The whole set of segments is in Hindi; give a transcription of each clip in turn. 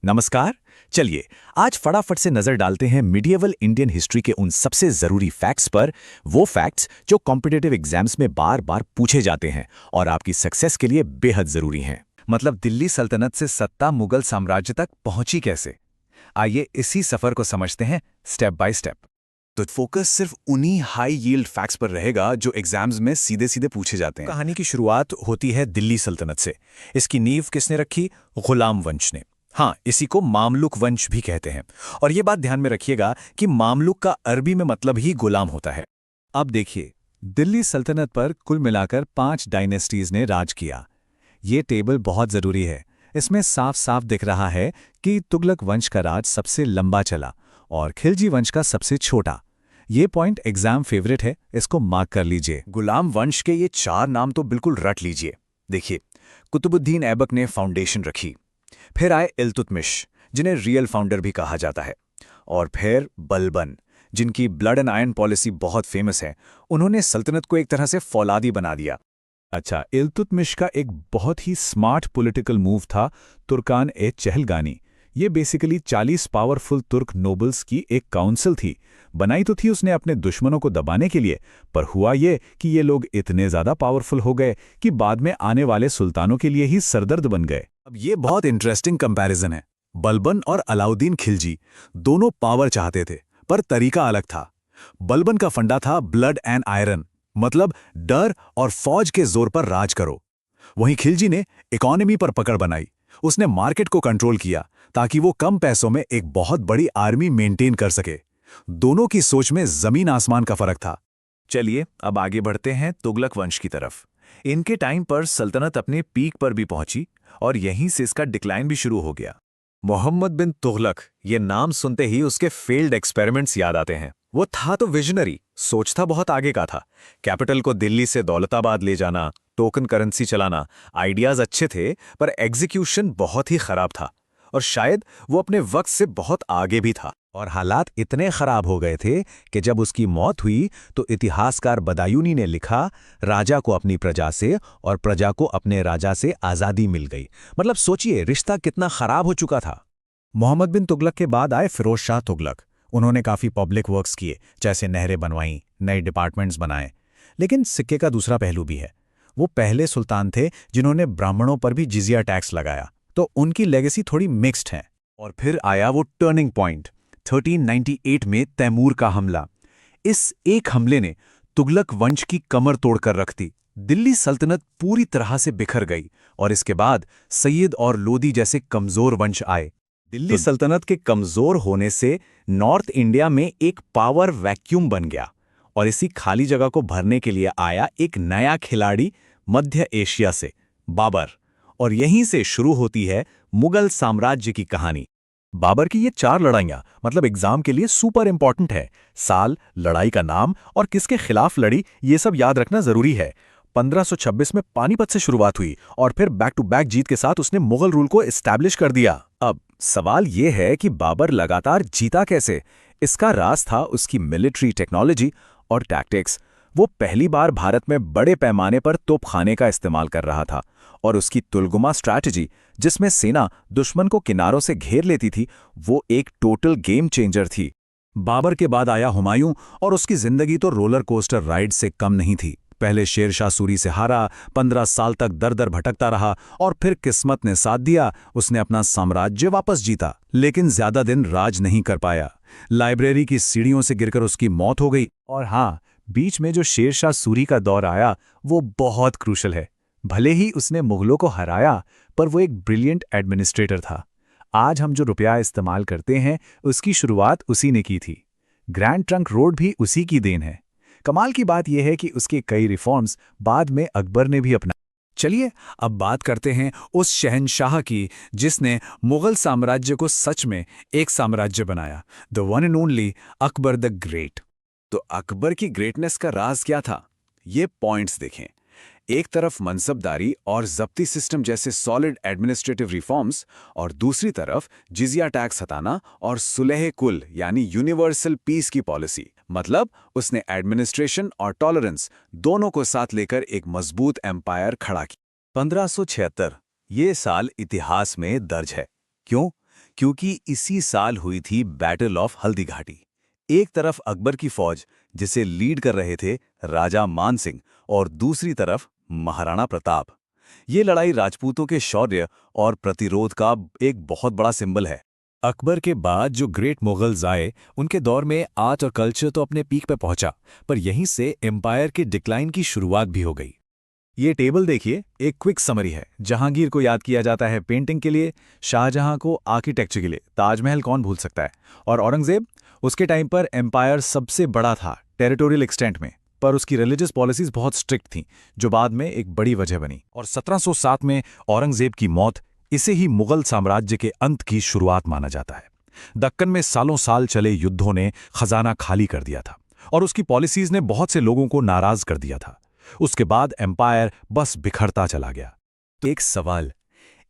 नमस्कार। चलिए आज फटाफट से नजर डालते हैं मिडिएवल इंडियन हिस्ट्री के उन सबसे जरूरी फैक्ट्स पर, वो फैक्ट्स जो कॉम्पिटिटिव एग्जाम्स में बार बार पूछे जाते हैं और आपकी सक्सेस के लिए बेहद जरूरी हैं। मतलब दिल्ली सल्तनत से सत्ता मुगल साम्राज्य तक पहुंची कैसे? आइए इसी सफर को समझते हैं स्टेप बाय स्टेप। तो फोकस सिर्फ उन्हीं हाई यील्ड फैक्ट्स पर रहेगा जो एग्जाम्स में सीधे सीधे पूछे जाते हैं। कहानी की शुरुआत होती है दिल्ली सल्तनत से। इसकी नींव किसने रखी? गुलाम वंश ने। हाँ, इसी को मामलुक वंश भी कहते हैं। और ये बात ध्यान में रखिएगा कि मामलुक का अरबी में मतलब ही गुलाम होता है। अब देखिए, दिल्ली सल्तनत पर कुल मिलाकर 5 डायनेस्टीज ने राज किया। ये टेबल बहुत जरूरी है। इसमें साफ साफ दिख रहा है कि तुगलक वंश का राज सबसे लंबा चला और खिलजी वंश का सबसे छोटा। ये पॉइंट एग्जाम फेवरेट है, इसको मार्क कर लीजिए। गुलाम वंश के ये 4 नाम तो बिल्कुल रट लीजिए। देखिए, कुतुबुद्दीन ऐबक ने फाउंडेशन रखी, फिर आए इल्तुतमिश जिन्हें रियल फाउंडर भी कहा जाता है, और फिर बलबन जिनकी ब्लड एंड आयरन पॉलिसी बहुत फेमस है। उन्होंने सल्तनत को एक तरह से फौलादी बना दिया। अच्छा, इल्तुतमिश का एक बहुत ही स्मार्ट पॉलिटिकल मूव था तुर्कान-ए-चहलगानी। ये बेसिकली 40 पावरफुल तुर्क नोबल्स की एक काउंसिल थी। बनाई तो थी उसने अपने दुश्मनों को दबाने के लिए, पर हुआ ये कि ये लोग इतने ज्यादा पावरफुल हो गए कि बाद में आने वाले सुल्तानों के लिए ही सरदर्द बन गए। अब ये बहुत इंटरेस्टिंग कंपैरिजन है। बलबन और अलाउद्दीन खिलजी दोनों पावर चाहते थे, पर तरीका अलग था। बलबन का फंडा था ब्लड एंड आयरन, मतलब डर और फौज के जोर पर राज करो। वहीं खिलजी ने इकोनॉमी पर पकड़ बनाई। उसने मार्केट को कंट्रोल किया ताकि वो कम पैसों में एक बहुत बड़ी आर्मी मेंटेन कर सके। दोनों की सोच में जमीन आसमान का फर्क था। चलिए अब आगे बढ़ते हैं तुगलक वंश की तरफ। इनके टाइम पर सल्तनत अपने पीक पर भी पहुंची और यहीं से इसका डिक्लाइन भी शुरू हो गया। मोहम्मद बिन तुगलक, ये नाम सुनते ही उसके फेल्ड एक्सपेरिमेंट्स याद आते हैं। वो था तो विजनरी, सोचता बहुत आगे का था। कैपिटल को दिल्ली से दौलताबाद ले जाना, टोकन करेंसी चलाना, आइडियाज अच्छे थे, पर एग्जीक्यूशन बहुत ही खराब था। और शायद वो अपने वक्त से बहुत आगे भी था। और हालात इतने खराब हो गए थे कि जब उसकी मौत हुई तो इतिहासकार बदायूनी ने लिखा, राजा को अपनी प्रजा से और प्रजा को अपने राजा से आज़ादी मिल गई। मतलब सोचिए रिश्ता कितना खराब हो चुका था। मोहम्मद बिन तुगलक के बाद आए फिरोज शाह तुगलक। उन्होंने काफ़ी पब्लिक वर्क्स किए, जैसे नहरें बनवाईं, नए डिपार्टमेंट्स बनाए। लेकिन सिक्के का दूसरा पहलू भी है। वो पहले सुल्तान थे जिन्होंने ब्राह्मणों पर भी जिजिया टैक्स लगाया, तो उनकी लेगेसी थोड़ी मिक्स्ड है। और फिर आया वो टर्निंग पॉइंट, 1398 में तैमूर का हमला। इस एक हमले ने तुगलक वंश की कमर तोड़कर रख दी। दिल्ली सल्तनत पूरी तरह से बिखर गई और इसके बाद सैयद और लोदी जैसे कमजोर वंश आए। दिल्ली सल्तनत के कमजोर होने से नॉर्थ इंडिया में एक पावर वैक्यूम बन गया और इसी खाली जगह को भरने के लिए आया एक नया खिलाड़ी मध्य एशिया से, बाबर। और यहीं से शुरू होती है मुगल साम्राज्य की कहानी। बाबर की ये 4 लड़ाइयां मतलब एग्जाम के लिए सुपर इंपॉर्टेंट है। साल, लड़ाई का नाम और किसके खिलाफ लड़ी, ये सब याद रखना जरूरी है। 1526 में पानीपत से शुरुआत हुई और फिर बैक टू बैक जीत के साथ उसने मुगल रूल को एस्टैब्लिश कर दिया। अब सवाल ये है कि बाबर लगातार जीता कैसे? इसका राज था उसकी मिलिट्री टेक्नोलॉजी और टैक्टिक्स। वो पहली बार भारत में बड़े पैमाने पर तोपखाने का इस्तेमाल कर रहा था और उसकी तुलगुमा स्ट्रैटेजी, जिसमें सेना दुश्मन को किनारों से घेर लेती थी, वो एक टोटल गेम चेंजर थी। बाबर के बाद आया हुमायूं और उसकी जिंदगी तो रोलर कोस्टर राइड से कम नहीं थी। पहले शेरशाह सूरी से हारा, 15 साल तक दर दर भटकता रहा और फिर किस्मत ने साथ दिया, उसने अपना साम्राज्य वापस जीता। लेकिन ज्यादा दिन राज नहीं कर पाया। लाइब्रेरी की सीढ़ियों से गिरकर उसकी मौत हो गई। और हाँ, बीच में जो शेरशाह सूरी का दौर आया वो बहुत क्रूशल है। भले ही उसने मुगलों को हराया, पर वो एक ब्रिलियंट एडमिनिस्ट्रेटर था। आज हम जो रुपया इस्तेमाल करते हैं उसकी शुरुआत उसी ने की थी। ग्रैंड ट्रंक रोड भी उसी की देन है। कमाल की बात यह है कि उसके कई रिफॉर्म्स बाद में अकबर ने भी अपना। चलिए अब बात करते हैं उस शहंशाह की जिसने मुगल साम्राज्य को सच में एक साम्राज्य बनाया, the one and only Akbar the great. तो अकबर की ग्रेटनेस का राज क्या था? ये पॉइंट्स देखें। एक तरफ मनसबदारी और जब्ती सिस्टम जैसे सॉलिड एडमिनिस्ट्रेटिव रिफॉर्म्स, और दूसरी तरफ जिजिया टैक्स हटाना और सुलह कुल यानी यूनिवर्सल पीस की पॉलिसी। मतलब उसने एडमिनिस्ट्रेशन और टॉलरेंस दोनों को साथ लेकर एक मजबूत एम्पायर खड़ा किया। 1576 ये साल इतिहास में दर्ज है। क्यों? क्योंकि इसी साल हुई थी बैटल ऑफ हल्दी घाटी। एक तरफ अकबर की फौज जिसे लीड कर रहे थे राजा मान सिंह और दूसरी तरफ महाराणा प्रताप। ये लड़ाई राजपूतों के शौर्य और प्रतिरोध का एक बहुत बड़ा सिंबल है। अकबर के बाद जो ग्रेट मुगल्स आए, उनके दौर में आर्ट और कल्चर तो अपने पीक पे पहुंचा, पर यहीं से एम्पायर के डिक्लाइन की शुरुआत भी हो गई। ये टेबल देखिए, एक क्विक समरी है। जहांगीर को याद किया जाता है पेंटिंग के लिए, शाहजहां को आर्किटेक्चर के लिए, ताजमहल कौन भूल सकता है, और औरंगजेब उसके टाइम पर एम्पायर सबसे बड़ा था टेरिटोरियल एक्सटेंट में, पर उसकी रिलीजियस पॉलिसीज बहुत स्ट्रिक्ट थीं, जो बाद में एक बड़ी वजह बनी। और 1707 में औरंगजेब की मौत, इसे ही मुगल साम्राज्य के अंत की शुरुआत माना जाता है। दक्कन में सालों साल चले युद्धों ने खजाना खाली कर दिया था और उसकी पॉलिसीज ने बहुत से लोगों को नाराज कर दिया था। उसके बाद एम्पायर बस बिखरता चला गया। तो एक सवाल,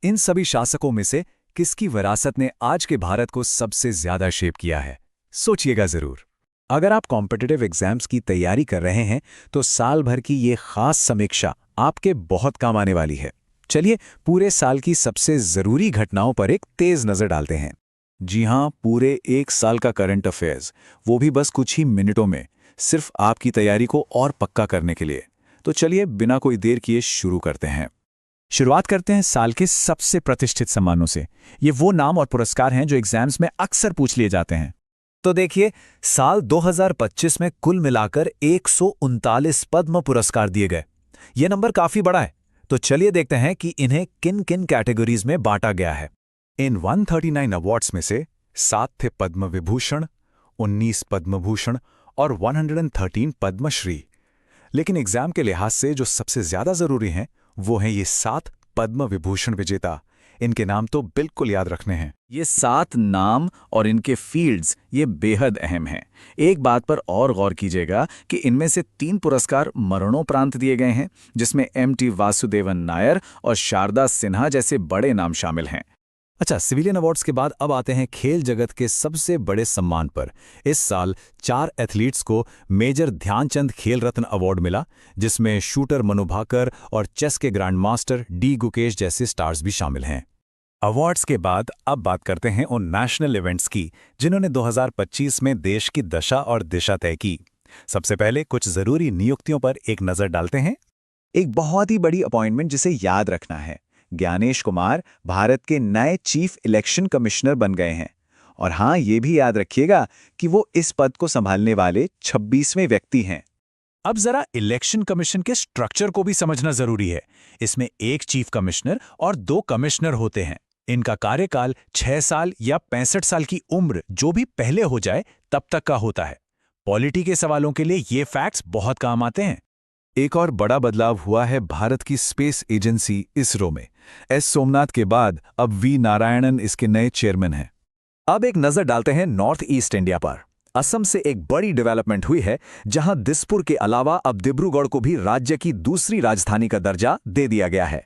इन सभी शासकों में से किसकी विरासत ने आज के भारत को सबसे ज्यादा शेप किया है? सोचिएगा जरूर। अगर आप कॉम्पिटिटिव एग्जाम्स की तैयारी कर रहे हैं तो साल भर की ये खास समीक्षा आपके बहुत काम आने वाली है। चलिए पूरे साल की सबसे जरूरी घटनाओं पर एक तेज नजर डालते हैं। जी हां, पूरे एक साल का करंट अफेयर्स, वो भी बस कुछ ही मिनटों में, सिर्फ आपकी तैयारी को और पक्का करने के लिए। तो चलिए बिना कोई देर किए शुरू करते हैं। शुरुआत करते हैं साल के सबसे प्रतिष्ठित सम्मानों से। ये वो नाम और पुरस्कार हैं जो एग्जाम्स में अक्सर पूछ लिए जाते हैं। तो देखिए, साल 2025 में कुल मिलाकर 139 पद्म पुरस्कार दिए गए। ये नंबर काफी बड़ा है। तो चलिए देखते हैं कि इन्हें किन किन कैटेगरीज में बांटा गया है। इन 139 अवार्ड्स में से 7 थे पद्म विभूषण, 19 पद्म भूषण और 113 पद्मश्री। लेकिन एग्जाम के लिहाज से जो सबसे ज्यादा जरूरी हैं वो हैं ये 7 पद्म विभूषण विजेता। इनके नाम तो बिल्कुल याद रखने हैं। ये 7 नाम और इनके फील्ड्स ये बेहद अहम हैं। एक बात पर और गौर कीजिएगा कि इनमें से 3 पुरस्कार मरणोपरांत दिए गए हैं, जिसमें M.T. वासुदेवन नायर और शारदा सिन्हा जैसे बड़े नाम शामिल हैं। अच्छा, सिविलियन अवार्ड्स के बाद अब आते हैं खेल जगत के सबसे बड़े सम्मान पर। इस साल 4 एथलीट्स को मेजर ध्यानचंद खेल रत्न अवार्ड मिला, जिसमें शूटर मनु भाकर और चेस के ग्रैंड मास्टर डी गुकेश जैसे स्टार्स भी शामिल हैं। अवार्ड्स के बाद अब बात करते हैं उन नेशनल इवेंट्स की जिन्होंने 2025 में देश की दशा और दिशा तय की। सबसे पहले कुछ जरूरी नियुक्तियों पर एक नजर डालते हैं। एक बहुत ही बड़ी अपॉइंटमेंट जिसे याद रखना है, ज्ञानेश कुमार भारत के नए चीफ इलेक्शन कमिश्नर बन गए हैं। और हाँ, ये भी याद रखिएगा कि वो इस पद को संभालने वाले 26वें व्यक्ति हैं। अब जरा इलेक्शन कमीशन के स्ट्रक्चर को भी समझना जरूरी है। इसमें एक चीफ कमिश्नर और 2 कमिश्नर होते हैं। इनका कार्यकाल 6 साल या 65 साल की उम्र जो भी पहले हो जाए तब तक का होता है। पॉलिटी के सवालों के लिए ये फैक्ट्स बहुत काम आते हैं। एक और बड़ा बदलाव हुआ है भारत की स्पेस एजेंसी इसरो में। एस सोमनाथ के बाद अब वी नारायणन इसके नए चेयरमैन हैं। अब एक नजर डालते हैं नॉर्थ ईस्ट इंडिया पर। असम से एक बड़ी डेवलपमेंट हुई है, जहां दिसपुर के अलावा अब डिब्रूगढ़ को भी राज्य की दूसरी राजधानी का दर्जा दे दिया गया है।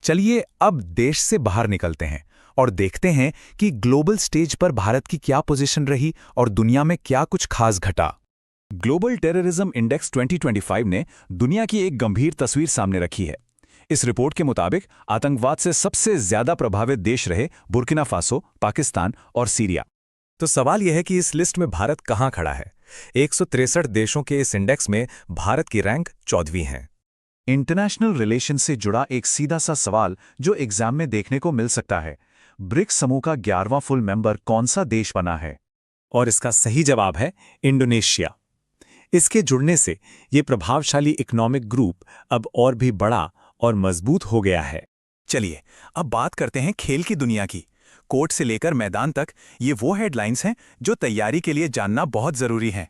चलिए अब देश से बाहर निकलते हैं और देखते हैं कि ग्लोबल स्टेज पर भारत की क्या पोजीशन रही और दुनिया में क्या कुछ खास घटा। ग्लोबल टेररिज्म इंडेक्स 2025 ने दुनिया की एक गंभीर तस्वीर सामने रखी है। इस रिपोर्ट के मुताबिक आतंकवाद से सबसे ज्यादा प्रभावित देश रहे बुर्किना फासो, पाकिस्तान और सीरिया। तो सवाल यह है कि इस लिस्ट में भारत कहां खड़ा है? 163 देशों के इस इंडेक्स में भारत की रैंक 14वीं है। इंटरनेशनल रिलेशन से जुड़ा एक सीधा सा सवाल जो एग्जाम में देखने को मिल सकता है, ब्रिक्स समूह का 11वां फुल मेंबर कौन सा देश बना है? और इसका सही जवाब है इंडोनेशिया। इसके जुड़ने से ये प्रभावशाली इकोनॉमिक ग्रुप अब और भी बड़ा और मजबूत हो गया है। चलिए अब बात करते हैं खेल की दुनिया की। कोर्ट से लेकर मैदान तक ये वो हेडलाइंस हैं जो तैयारी के लिए जानना बहुत जरूरी है।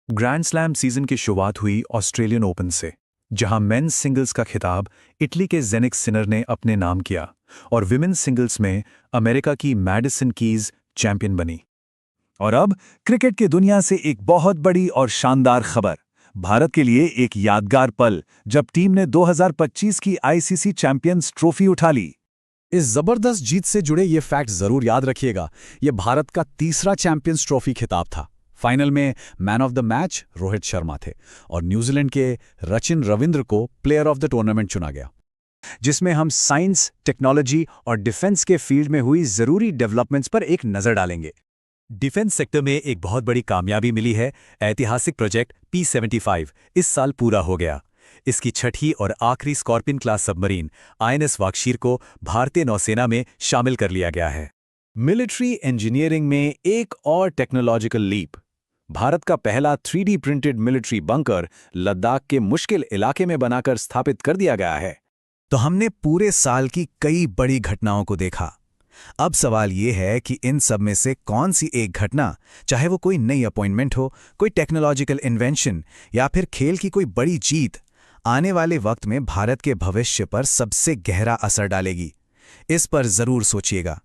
ग्रैंड स्लैम सीजन की शुरुआत हुई ऑस्ट्रेलियन ओपन से, जहां मेंस सिंगल्स का खिताब इटली के जेनिक सिनर ने अपने नाम किया और विमेन्स सिंगल्स में अमेरिका की मैडिसन कीज चैंपियन बनी। और अब क्रिकेट की दुनिया से एक बहुत बड़ी और शानदार खबर, भारत के लिए एक यादगार पल जब टीम ने 2025 की आईसीसी चैंपियंस ट्रॉफी उठा ली। इस जबरदस्त जीत से जुड़े ये फैक्ट जरूर याद रखिएगा। ये भारत का तीसरा चैंपियंस ट्रॉफी खिताब था। फाइनल में man of the match Rohit Sharma थे और न्यूजीलैंड के रचिन रविंद्र को प्लेयर ऑफ द टूर्नामेंट चुना गया। जिसमें हम साइंस, टेक्नोलॉजी और डिफेंस के फील्ड में हुई जरूरी डेवलपमेंट्स पर एक नजर डालेंगे। डिफेंस सेक्टर में एक बहुत बड़ी कामयाबी मिली है। ऐतिहासिक प्रोजेक्ट P-75 इस साल पूरा हो गया। इसकी छठी और आखिरी स्कॉर्पियन क्लास सबमरीन INS वाक्षीर को भारतीय नौसेना में शामिल कर लिया गया है। मिलिट्री इंजीनियरिंग में एक और टेक्नोलॉजिकल लीप। भारत का पहला 3D printed military bunker Ladakh के मुश्किल इलाके में बनाकर स्थापित कर दिया गया है। तो हमने पूरे साल की कई बड़ी घटनाओं को देखा। अब सवाल ये है कि इन सब में से कौन सी एक घटना, चाहे वो कोई नई अपॉइंटमेंट हो, कोई टेक्नोलॉजिकल इन्वेंशन या फिर खेल की कोई बड़ी जीत, आने वाले वक्त में भारत के भविष्य पर सबसे गहरा असर डालेगी। इस पर जरूर सोचिएगा।